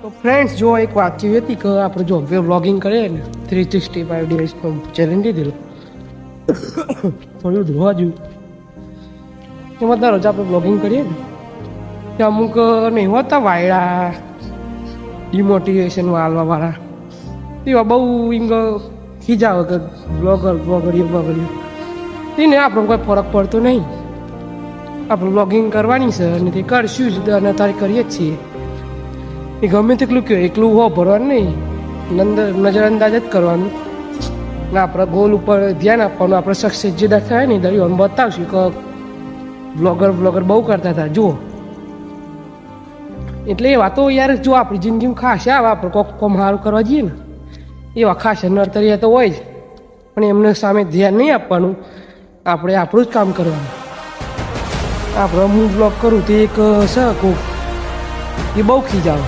તો ફ્રેન્ડ્સ જો એક વાતચીત હતી કે આપણે જો વ્લોગિંગ કરીએ ને 365 ડેઝ ચેલેન્જ લીધેલું થોડું જોવા જોયું એમાં દરરોજ આપણે વ્લોગિંગ કરીએ ને ત્યાં અમુક નહીં હોતા વાયડા ડિમોટિવેશન વાળવા એવા બહુ ઇંગ ખીજાવે કે બ્લોગર તેને આપણો કોઈ ફરક પડતો નહીં. આપણે વ્લોગિંગ કરવાની છે અને તે કરશું જ અને તારે કરીએ જ છીએ. એ ગમે તેટલું કહો એકલું હો ભરવાનું નહીં, નજરઅંદાજ જ કરવાનું ને આપણા ગોલ ઉપર ધ્યાન આપવાનું. આપણે સક્સેસ જે દેખાય ને દરિયો અમે બતાવશું કે બ્લોગર બહુ કરતા હતા જુઓ. એટલે એ વાતો યાર જો આપણી જિંદગીમાં ખાસ આવે આપણે કોમ સારું કરવા જઈએ ને એવા ખાસ નર્તરીયા તો હોય જ, પણ એમને સામે ધ્યાન નહીં આપવાનું. આપણે આપણું જ કામ કરવાનું. આપણે હું બ્લોગ કરું તે એક છે કોક એ બહુ ખીજાવે.